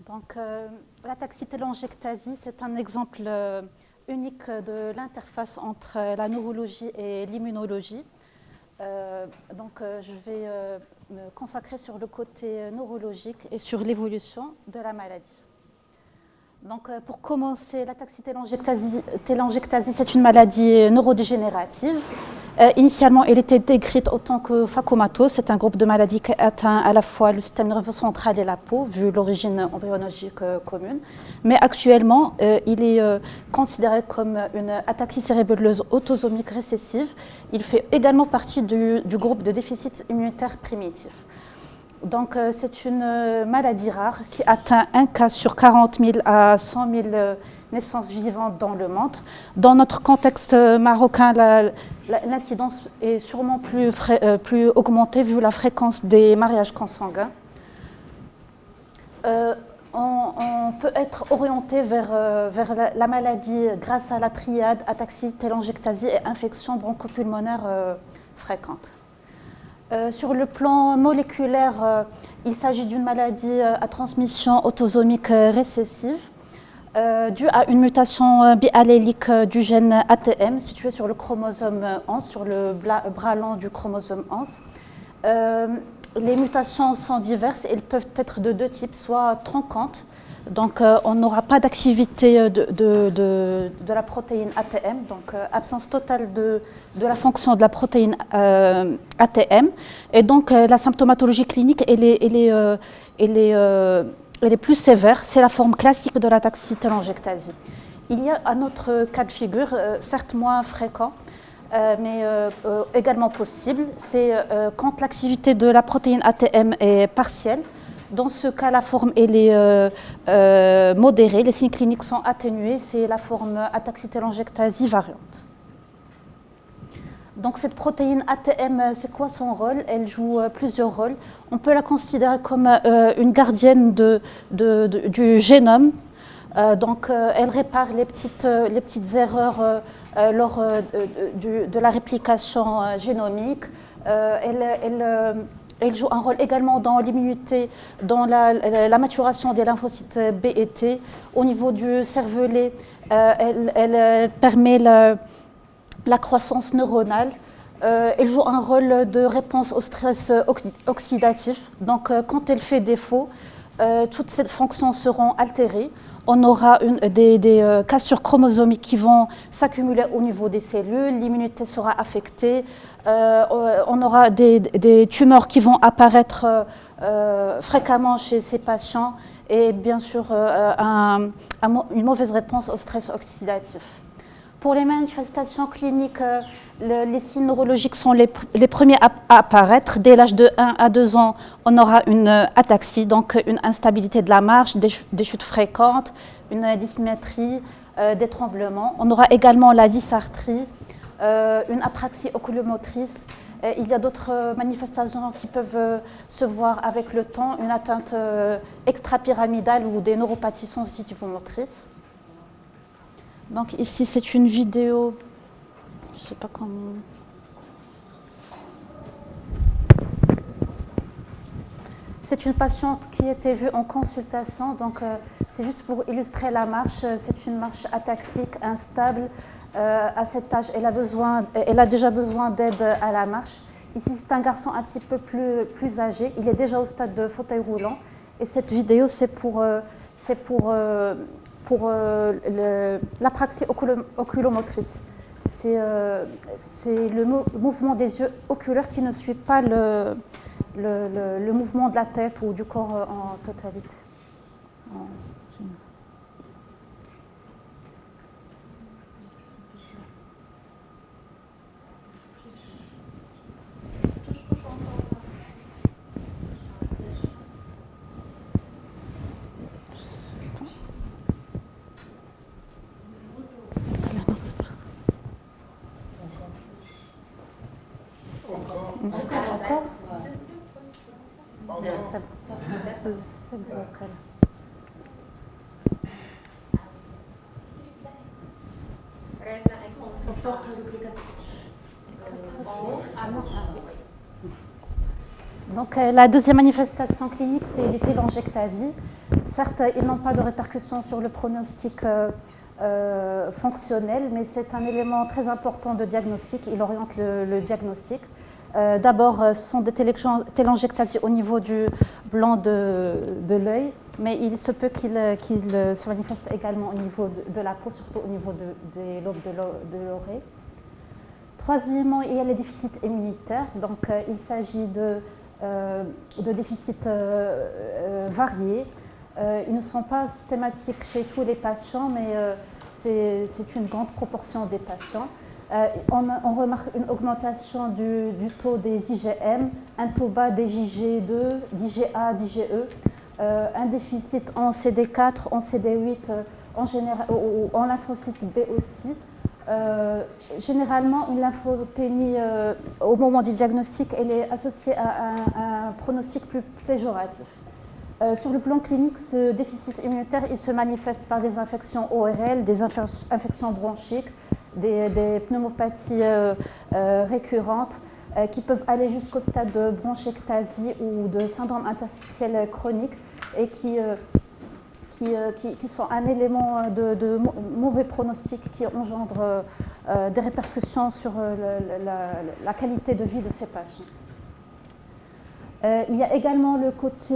Donc, l'ataxie télangiectasie, c'est un exemple unique de l'interface entre la neurologie et l'immunologie. Je vais me consacrer sur le côté neurologique et sur l'évolution de la maladie. Donc, pour commencer, l'ataxie télangiectasie, c'est une maladie neurodégénérative. Initialement, elle était décrite autant que phacomatose. C'est un groupe de maladies qui atteint à la fois le système nerveux central et la peau, vu l'origine embryologique commune. Mais actuellement, il est considéré comme une ataxie cérébelleuse autosomique récessive. Il fait également partie du groupe de déficit immunitaire primitif. Donc, c'est une maladie rare qui atteint un cas sur 40 000 à 100 000 naissances vivantes dans le monde. Dans notre contexte marocain, l'incidence est sûrement plus augmentée vu la fréquence des mariages consanguins. On peut être orienté vers la maladie grâce à la triade ataxie, télangiectasie et infection bronchopulmonaire fréquente. Sur le plan moléculaire, il s'agit d'une maladie à transmission autosomique récessive due à une mutation biallélique du gène ATM situé sur le chromosome 11, sur le bras long du chromosome 11. Les mutations sont diverses, elles peuvent être de deux types, soit troncantes, donc on n'aura pas d'activité de la protéine ATM, donc absence totale de la fonction de la protéine ATM. Et donc la symptomatologie clinique, elle est plus sévère, c'est la forme classique de l'ataxie télangiectasie. Il y a un autre cas de figure, certes moins fréquent, mais également possible, c'est quand l'activité de la protéine ATM est partielle. Dans ce cas, la forme elle est modérée, les signes cliniques sont atténués, c'est la forme ataxie télangiectasie variante. Donc cette protéine ATM, c'est quoi son rôle? Elle joue plusieurs rôles. On peut la considérer comme une gardienne du génome. Elle répare les petites erreurs lors de la réplication génomique. Elle joue un rôle également dans l'immunité, dans la maturation des lymphocytes B et T. Au niveau du cervelet, elle permet la croissance neuronale. Elle joue un rôle de réponse au stress oxydatif. Donc, quand elle fait défaut, toutes ces fonctions seront altérées. On aura des cassures chromosomiques qui vont s'accumuler au niveau des cellules, l'immunité sera affectée, on aura des tumeurs qui vont apparaître fréquemment chez ces patients et bien sûr une mauvaise réponse au stress oxydatif. Pour les manifestations cliniques, les signes neurologiques sont les premiers à apparaître. Dès l'âge de 1 à 2 ans, on aura une ataxie, donc une instabilité de la marche, des chutes fréquentes, une dysmétrie, des tremblements. On aura également la dysarthrie, une apraxie oculomotrice. Il y a d'autres manifestations qui peuvent se voir avec le temps, une atteinte extrapyramidale ou des neuropathies sensitivo-motrices. Donc ici, c'est une vidéo, je ne sais pas comment... C'est une patiente qui était vue en consultation, donc c'est juste pour illustrer la marche. C'est une marche ataxique, instable. À cet âge, elle a déjà besoin d'aide à la marche. Ici, c'est un garçon un petit peu plus âgé. Il est déjà au stade de fauteuil roulant. Et cette vidéo, c'est pour l'apraxie oculomotrice. C'est le mouvement des yeux oculaires qui ne suit pas le mouvement de la tête ou du corps en totalité. Encore? C'est bon, très bien. Donc, la deuxième manifestation clinique, c'est les télangiectasies. Certes, ils n'ont pas de répercussions sur le pronostic fonctionnel, mais c'est un élément très important de diagnostic. Il oriente le diagnostic. D'abord, ce sont des télangiectasies au niveau du blanc de l'œil, mais il se peut qu'il se manifeste également au niveau de la peau, surtout au niveau des lobes de l'oreille. Troisièmement, il y a les déficits immunitaires. Donc, il s'agit de déficits variés. Ils ne sont pas systématiques chez tous les patients, mais c'est une grande proportion des patients. On remarque une augmentation du taux des IgM, un taux bas des IgG2, d'IgA, d'IgE, un déficit en CD4, en CD8, en lymphocyte B aussi. Généralement, une lymphopénie au moment du diagnostic, elle est associée à un pronostic plus péjoratif. Sur le plan clinique, ce déficit immunitaire il se manifeste par des infections ORL, des infections bronchiques, des pneumopathies récurrentes qui peuvent aller jusqu'au stade de bronchiectasie ou de syndrome interstitiel chronique et qui sont un élément de mauvais pronostic qui engendre des répercussions sur la qualité de vie de ces patients. Il y a également le côté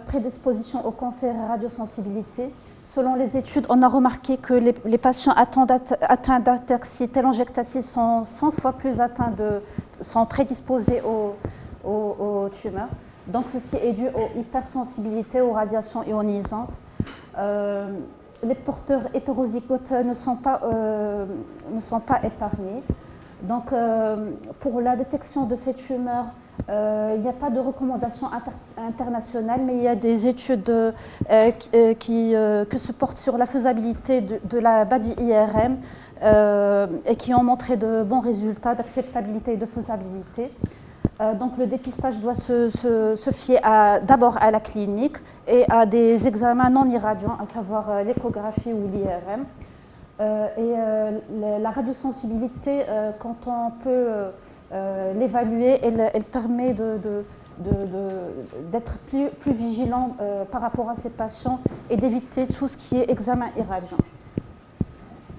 prédisposition au cancer et radiosensibilité. Selon les études, on a remarqué que les patients atteints d'ataxie télangiectasie sont 100 fois plus sont prédisposés aux tumeurs. Donc ceci est dû aux hypersensibilités aux radiations ionisantes. Les porteurs hétérozygotes ne sont pas épargnés. Donc, pour la détection de ces tumeurs, il n'y a pas de recommandation internationale, mais il y a des études qui se portent sur la faisabilité de la BADI-IRM et qui ont montré de bons résultats d'acceptabilité et de faisabilité. Donc le dépistage doit se fier d'abord à la clinique et à des examens non irradiants, à savoir l'échographie ou l'IRM. La radiosensibilité, quand on peut l'évaluer, elle permet d'être plus vigilant par rapport à ces patients et d'éviter tout ce qui est examen irradiant.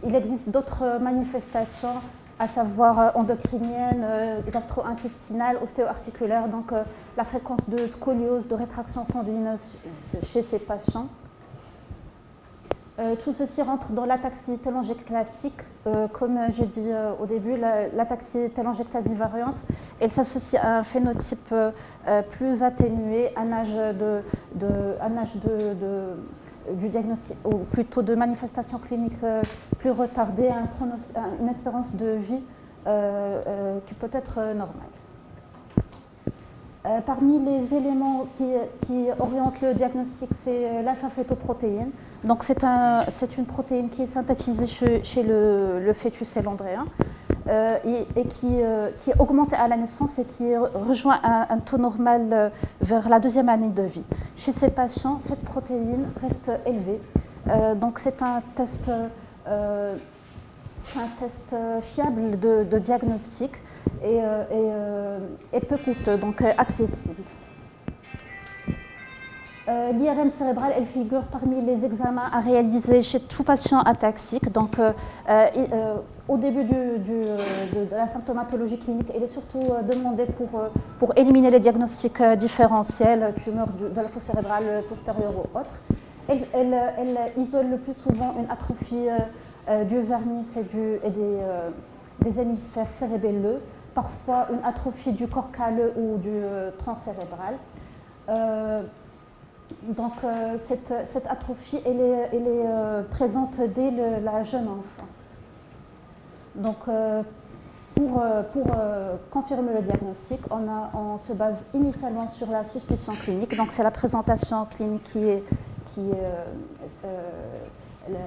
Il existe d'autres manifestations, à savoir endocrinienne, gastro-intestinale, ostéo-articulaire, donc la fréquence de scoliose, de rétraction tendineuse chez ces patients. Tout ceci rentre dans l'ataxie télangique classique. Comme j'ai dit au début, l'ataxie télangiectasie variante, elle s'associe à un phénotype plus atténué, un âge du diagnostic, ou plutôt de manifestation clinique plus retardée, une espérance de vie qui peut être normale. Parmi les éléments qui orientent le diagnostic, c'est l'alpha-fétoprotéine. Donc c'est une protéine qui est synthétisée chez le fœtus et l'embryon et qui est augmentée à la naissance et qui rejoint un taux normal vers la deuxième année de vie. Chez ces patients, cette protéine reste élevée. Donc c'est un test fiable de diagnostic et peu coûteux, donc accessible. L'IRM cérébrale, elle figure parmi les examens à réaliser chez tout patient ataxique. Donc, au début de la symptomatologie clinique, elle est surtout demandée pour éliminer les diagnostics différentiels, tumeurs de la fosse cérébrale postérieure ou autres. Elle isole le plus souvent une atrophie du vermis et des hémisphères cérébelleux, parfois une atrophie du corps calleux ou du tronc cérébral. Donc cette atrophie, elle est présente dès la jeune enfance. Donc pour confirmer le diagnostic, on se base initialement sur la suspicion clinique. Donc c'est la présentation clinique qui est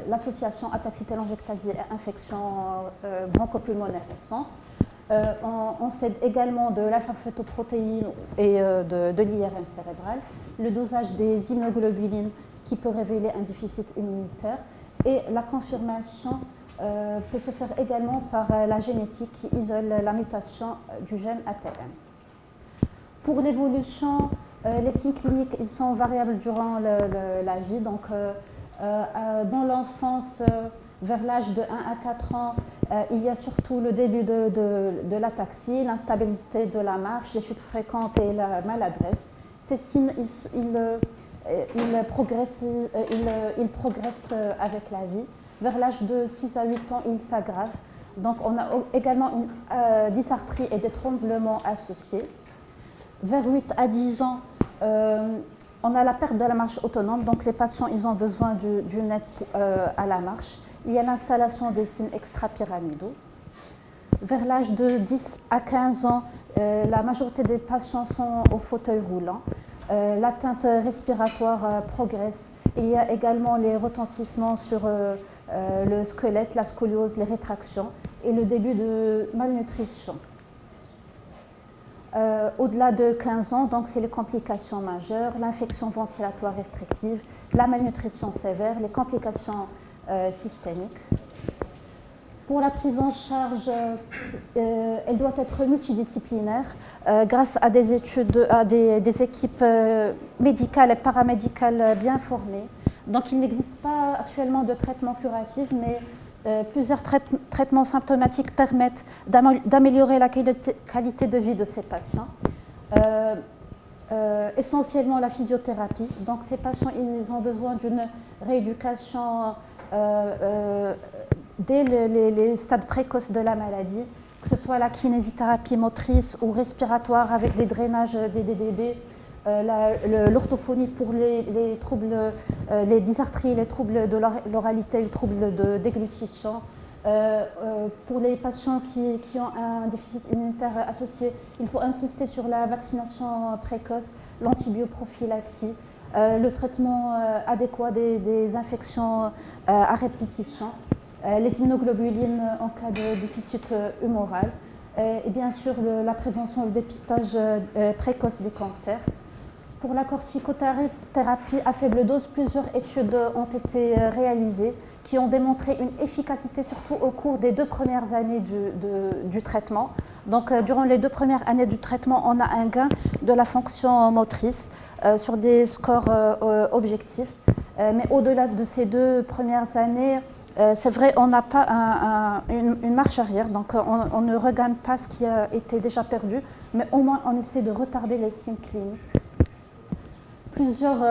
l'association ataxie télangiectasie et infection bronchopulmonaire récente. On cède également de l'alpha-fétoprotéine et de l'IRM cérébral, le dosage des immunoglobulines qui peut révéler un déficit immunitaire et la confirmation peut se faire également par la génétique qui isole la mutation du gène ATM. Pour l'évolution, les signes cliniques ils sont variables durant la vie. Donc, dans l'enfance, vers l'âge de 1 à 4 ans, il y a surtout le début de l'ataxie, l'instabilité de la marche, les chutes fréquentes et la maladresse. Ces signes, ils progressent avec la vie. Vers l'âge de 6 à 8 ans, ils s'aggravent. Donc, on a également une dysarthrie et des tremblements associés. Vers 8 à 10 ans, on a la perte de la marche autonome. Donc, les patients ils ont besoin d'une aide à la marche. Il y a l'installation des signes extrapyramidaux. Vers l'âge de 10 à 15 ans, la majorité des patients sont au fauteuil roulant. L'atteinte respiratoire progresse. Il y a également les retentissements sur le squelette, la scoliose, les rétractions et le début de malnutrition. Au-delà de 15 ans, donc c'est les complications majeures, l'infection ventilatoire restrictive, la malnutrition sévère, les complications systémiques. Pour la prise en charge, elle doit être multidisciplinaire grâce à des études, à des équipes médicales et paramédicales bien formées. Donc il n'existe pas actuellement de traitement curatif, mais plusieurs traitements symptomatiques permettent d'améliorer la qualité de vie de ces patients. Essentiellement la physiothérapie. Donc ces patients ils ont besoin d'une rééducation dès les stades précoces de la maladie, que ce soit la kinésithérapie motrice ou respiratoire avec les drainages des DDB, l'orthophonie pour les troubles, les dysarthries, les troubles de l'oralité, les troubles de déglutition. Pour les patients qui ont un déficit immunitaire associé, il faut insister sur la vaccination précoce, l'antibioprophylaxie, le traitement adéquat des infections à répétition, les immunoglobulines en cas de déficit humoral, et bien sûr la prévention et le dépistage précoce des cancers. Pour la corticothérapie à faible dose, plusieurs études ont été réalisées qui ont démontré une efficacité surtout au cours des 2 premières années du traitement. Donc, durant les 2 premières années du traitement, on a un gain de la fonction motrice sur des scores objectifs. Mais au-delà de ces 2 premières années, c'est vrai, on n'a pas une marche arrière, donc on ne regagne pas ce qui a été déjà perdu, mais au moins on essaie de retarder les signes cliniques. Plusieurs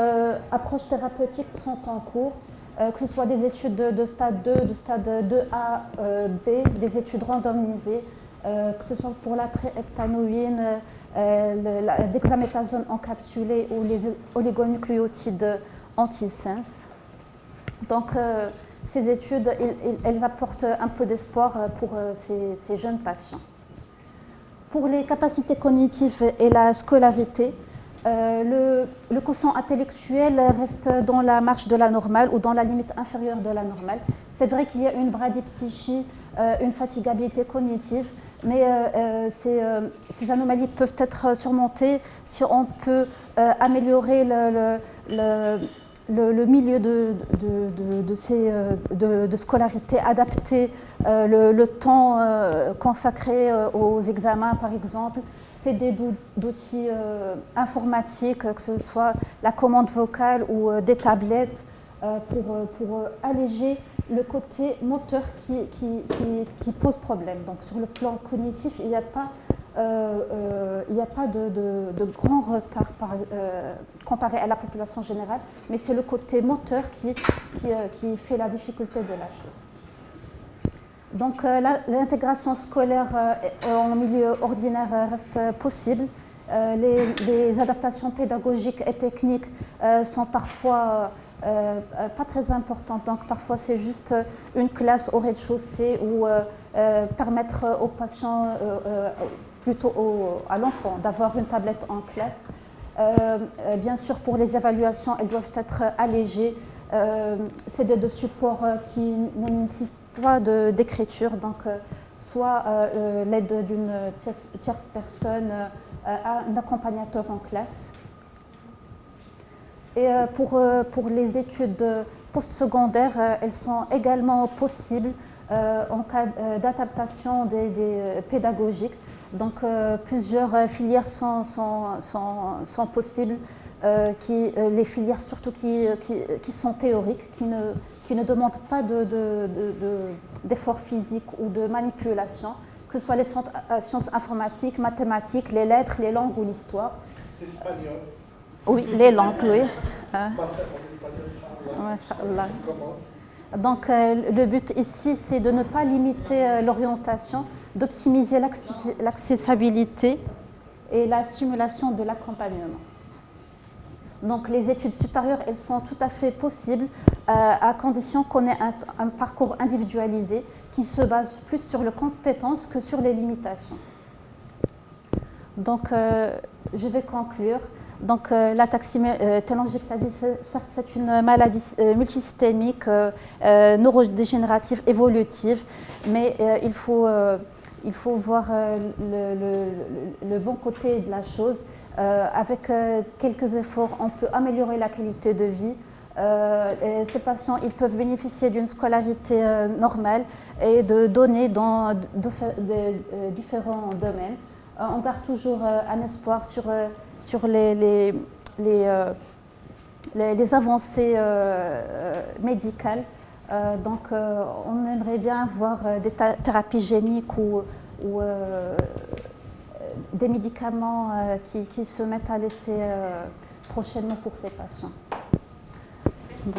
approches thérapeutiques sont en cours, que ce soit des études de stade 2, de stade 2A, B, des études randomisées, que ce soit pour la triheptanoïne, la dexaméthasone encapsulée ou les oligonucléotides antisense. Donc, ces études, elles apportent un peu d'espoir pour ces jeunes patients. Pour les capacités cognitives et la scolarité, le quotient intellectuel reste dans la marge de la normale ou dans la limite inférieure de la normale. C'est vrai qu'il y a une bradypsychie, une fatigabilité cognitive, mais ces anomalies peuvent être surmontées si on peut améliorer le milieu de scolarité, adapter le temps consacré aux examens, par exemple, s'aider d'outils informatiques, que ce soit la commande vocale ou des tablettes, pour alléger le côté moteur qui pose problème. Donc sur le plan cognitif, il n'y a pas de grand retard comparé à la population générale, mais c'est le côté moteur qui fait la difficulté de la chose. Donc l'intégration scolaire en milieu ordinaire reste possible. Les adaptations pédagogiques et techniques sont parfois pas très importantes. Donc parfois c'est juste une classe au rez-de-chaussée ou permettre aux patients, plutôt à l'enfant, d'avoir une tablette en classe. Bien sûr, pour les évaluations, elles doivent être allégées. C'est des supports qui ne nécessitent pas d'écriture, donc soit l'aide d'une tierce personne, un accompagnateur en classe. Et pour les études postsecondaires, elles sont également possibles en cas d'adaptation pédagogique. Donc plusieurs filières sont possibles, les filières surtout qui sont théoriques, qui ne demandent pas d'effort physique ou de manipulation, que ce soit les sciences informatiques, mathématiques, les lettres, les langues ou l'histoire. Espagnol. Oui, les langues, oui. Master en espagnol, Inch'Allah. Donc le but ici, c'est de ne pas limiter l'orientation, d'optimiser l'accessibilité et la stimulation de l'accompagnement. Donc les études supérieures, elles sont tout à fait possibles à condition qu'on ait un parcours individualisé qui se base plus sur les compétences que sur les limitations. Donc je vais conclure. Donc télangiectasie, certes, c'est une maladie multisystémique, neurodégénérative, évolutive, mais il faut voir le bon côté de la chose. Avec quelques efforts, on peut améliorer la qualité de vie. Ces patients, ils peuvent bénéficier d'une scolarité normale et de données dans différents domaines. On garde toujours un espoir sur les avancées médicales. Donc, on aimerait bien voir des thérapies géniques ou des médicaments qui se mettent à l'essai prochainement pour ces patients. Donc,